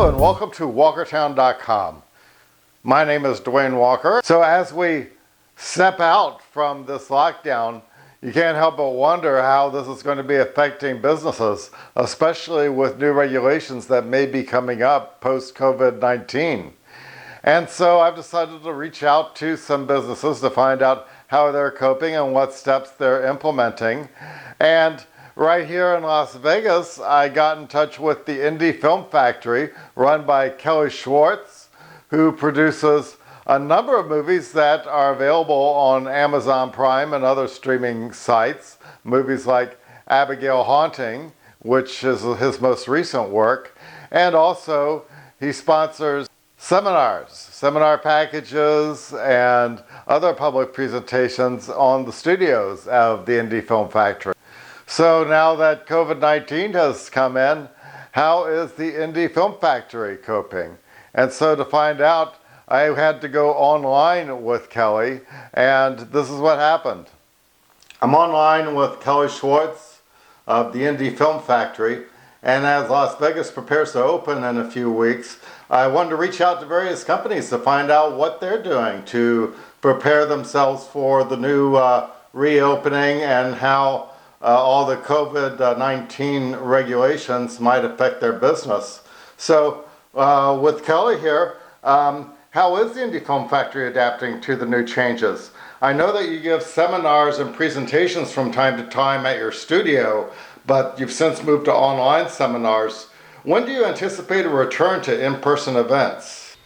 Hello and welcome to Walkertown.com. My name is Dwayne Walker. So as we step out from this lockdown, you can't help but wonder how this is going to be affecting businesses, especially with new regulations that may be coming up post-COVID-19. And so I've decided to reach out to some businesses to find out how they're coping and what steps they're implementing. And right here in Las Vegas, I got in touch with the Indie Film Factory run by Kelly Schwarze, who produces a number of movies that are available on Amazon Prime and other streaming sites. Movies like Abigail Haunting, which is his most recent work, and also he sponsors seminar packages, and other public presentations on the studios of the Indie Film Factory. So now that COVID-19 has come in, how is the Indie Film Factory coping? And so to find out, I had to go online with Kelly, and this is what happened. I'm online with Kelly Schwarze of the Indie Film Factory, and as Las Vegas prepares to open in a few weeks, I wanted to reach out to various companies to find out what they're doing to prepare themselves for the new reopening and how all the COVID-19 regulations might affect their business. So with Kelly here, how is the Indie Film Factory adapting to the new changes? I know that you give seminars and presentations from time to time at your studio, but you've since moved to online seminars. When do you anticipate a return to in-person events?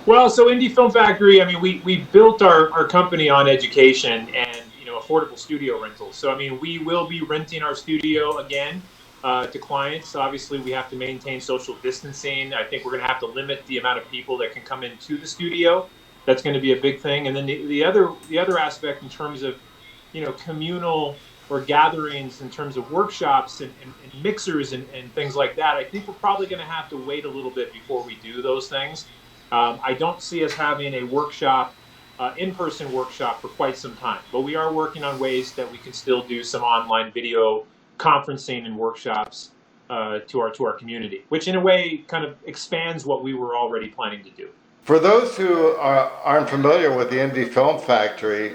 Well, so Indie Film Factory, I mean, we built our company on education and affordable studio rentals. So I mean, we will be renting our studio again to clients. Obviously, we have to maintain social distancing. I think we're going to have to limit the amount of people that can come into the studio. That's going to be a big thing. And then the other aspect in terms of communal or gatherings, in terms of workshops and mixers and things like that, I think we're probably going to have to wait a little bit before we do those things. I don't see us having a workshop, in-person workshop, for quite some time, but we are working on ways that we can still do some online video conferencing and workshops to our community, which in a way kind of expands what we were already planning to do. For those who aren't familiar with the Indie Film Factory,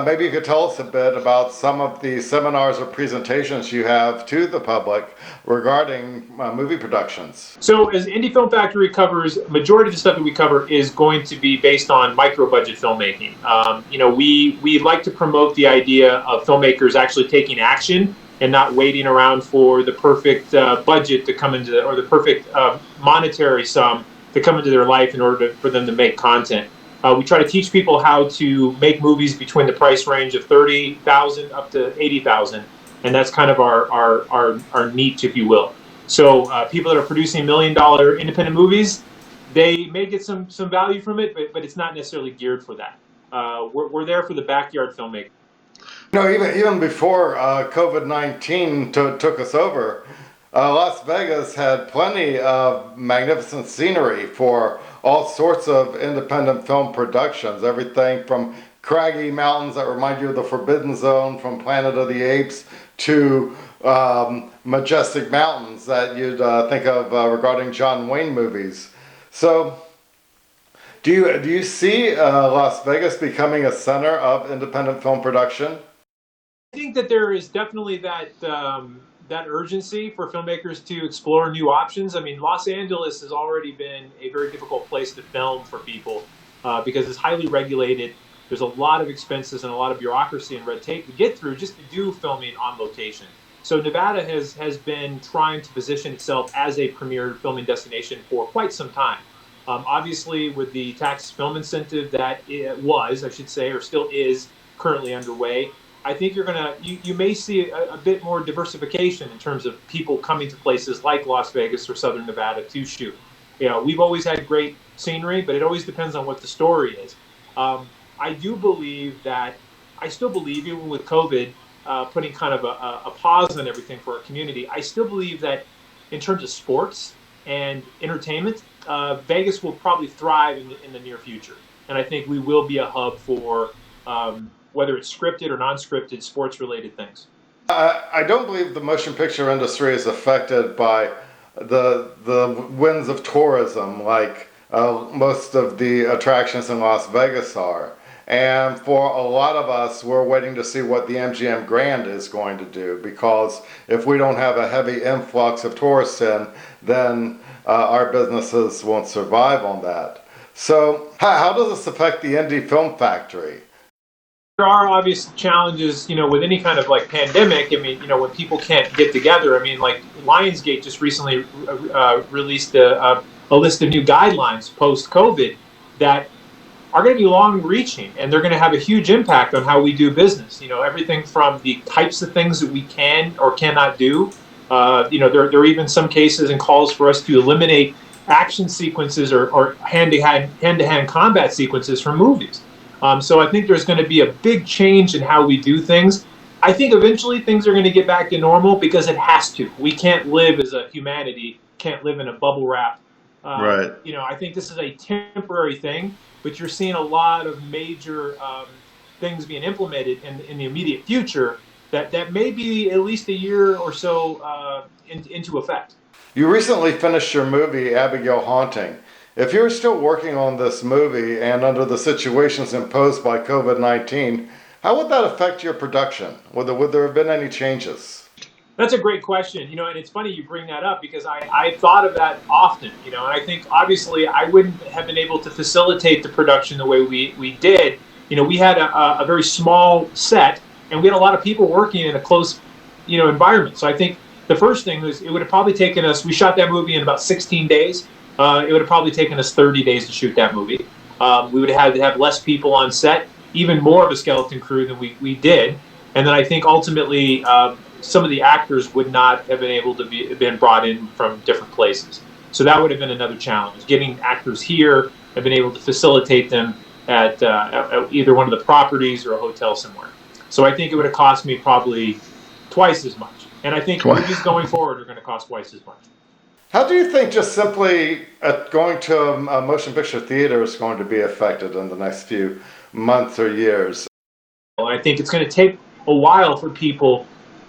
maybe you could tell us a bit about some of the seminars or presentations you have to the public regarding movie productions. So as Indie Film Factory covers, majority of the stuff that we cover is going to be based on micro-budget filmmaking. We like to promote the idea of filmmakers actually taking action and not waiting around for the perfect budget to come into, or the perfect monetary sum to come into their life in order for them to make content. We try to teach people how to make movies between the price range of $30,000 up to $80,000, and that's kind of our niche, if you will. So people that are producing $1 million independent movies, they may get some value from it, but it's not necessarily geared for that. We're there for the backyard filmmaker. Even before COVID-19 took us over, Las Vegas had plenty of magnificent scenery for all sorts of independent film productions. Everything from craggy mountains that remind you of the Forbidden Zone from Planet of the Apes to majestic mountains that you'd think of regarding John Wayne movies. So do you see Las Vegas becoming a center of independent film production? I think that there is definitely that urgency for filmmakers to explore new options. I mean, Los Angeles has already been a very difficult place to film for people because it's highly regulated. There's a lot of expenses and a lot of bureaucracy and red tape to get through just to do filming on location. So Nevada has been trying to position itself as a premier filming destination for quite some time. Obviously, with the tax film incentive that I should say, or still is currently underway, I think you may see a bit more diversification in terms of people coming to places like Las Vegas or Southern Nevada to shoot. We've always had great scenery, but it always depends on what the story is. I still believe, even with COVID putting kind of a pause on everything for our community, I still believe that in terms of sports and entertainment, Vegas will probably thrive in the near future. And I think we will be a hub for whether it's scripted or non-scripted sports-related things. I don't believe the motion picture industry is affected by the winds of tourism, like most of the attractions in Las Vegas are. And for a lot of us, we're waiting to see what the MGM Grand is going to do, because if we don't have a heavy influx of tourists in, then our businesses won't survive on that. So how does this affect the indie film factory? There are obvious challenges, with any kind of like pandemic. I mean, when people can't get together. I mean, like Lionsgate just recently released a list of new guidelines post COVID that are going to be long reaching, and they're going to have a huge impact on how we do business. Everything from the types of things that we can or cannot do. There are even some cases and calls for us to eliminate action sequences or hand-to-hand combat sequences from movies. So I think there's going to be a big change in how we do things. I think eventually things are going to get back to normal because it has to. We can't live as a humanity, can't live in a bubble wrap. Right. I think this is a temporary thing, but you're seeing a lot of major things being implemented in the immediate future that may be at least a year or so into effect. You recently finished your movie, Abigail Haunting. If you're still working on this movie and under the situations imposed by COVID-19, how would that affect your production? Would there have been any changes? That's a great question, and it's funny you bring that up because I thought of that often, and I think obviously I wouldn't have been able to facilitate the production the way we did. We had a very small set, and we had a lot of people working in a close, environment. So I think the first thing was it would have probably taken us, we shot that movie in about 16 days. It would have probably taken us 30 days to shoot that movie. We would have had to have less people on set, even more of a skeleton crew than we did. And then I think ultimately some of the actors would not have been able to been brought in from different places. So that would have been another challenge. Getting actors here and been able to facilitate them at either one of the properties or a hotel somewhere. So I think it would have cost me probably twice as much. And I think movies going forward are going to cost twice as much. How do you think just simply going to a motion picture theater is going to be affected in the next few months or years? Well, I think it's going to take a while for people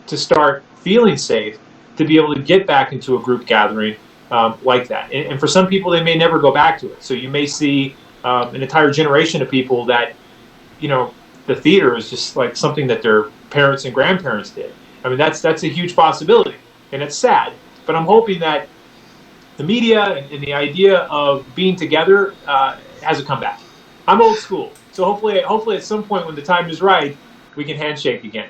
to start feeling safe to be able to get back into a group gathering like that. And for some people, they may never go back to it. So you may see an entire generation of people that, the theater is just like something that their parents and grandparents did. I mean, that's a huge possibility, and it's sad. But I'm hoping that the media and the idea of being together has a comeback. I'm old school, so hopefully at some point when the time is right, we can handshake again.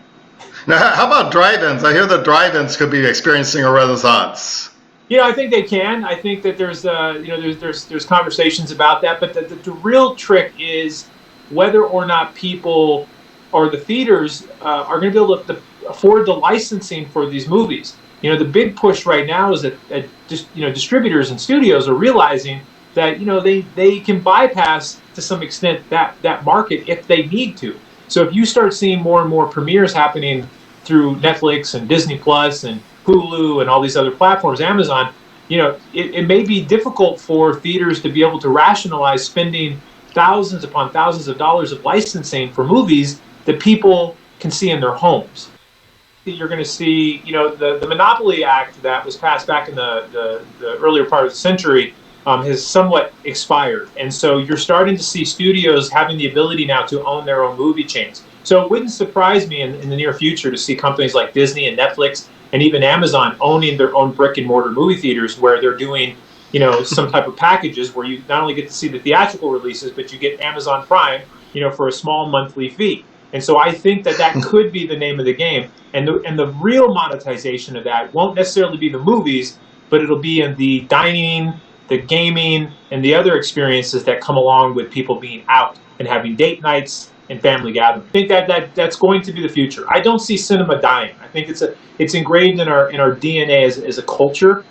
Now, how about drive-ins? I hear that drive-ins could be experiencing a renaissance. I think they can. I think that there's conversations about that, but the real trick is whether or not people or the theaters are going to be able to afford the licensing for these movies. The big push right now is that distributors and studios are realizing that they can bypass to some extent that market if they need to. So if you start seeing more and more premieres happening through Netflix and Disney Plus and Hulu and all these other platforms, Amazon, it may be difficult for theaters to be able to rationalize spending thousands upon thousands of dollars of licensing for movies that people can see in their homes. You're going to see, the Monopoly Act that was passed back in the earlier part of the century has somewhat expired. And so you're starting to see studios having the ability now to own their own movie chains. So it wouldn't surprise me in the near future to see companies like Disney and Netflix and even Amazon owning their own brick and mortar movie theaters where they're doing, some type of packages where you not only get to see the theatrical releases, but you get Amazon Prime, for a small monthly fee. And so I think that could be the name of the game. And the real monetization of that won't necessarily be the movies, but it'll be in the dining, the gaming, and the other experiences that come along with people being out and having date nights and family gatherings. I think that's going to be the future. I don't see cinema dying. I think it's engraved in our DNA as a culture.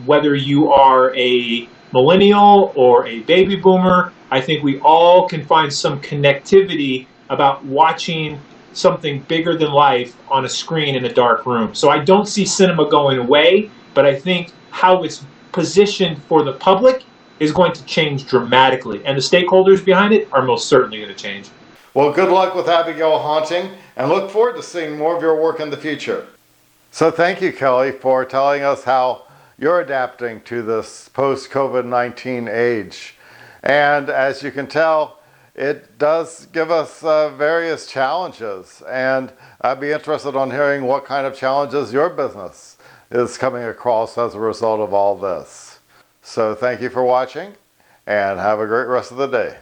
Whether you are a millennial or a baby boomer, I think we all can find some connectivity about watching something bigger than life on a screen in a dark room. So I don't see cinema going away, but I think how it's positioned for the public is going to change dramatically, and the stakeholders behind it are most certainly going to change. Well, good luck with Abigail Haunting, and look forward to seeing more of your work in the future. So thank you, Kelly, for telling us how you're adapting to this post-COVID-19 age. And as you can tell, it does give us various challenges. And I'd be interested on hearing what kind of challenges your business is coming across as a result of all this. So thank you for watching, and have a great rest of the day.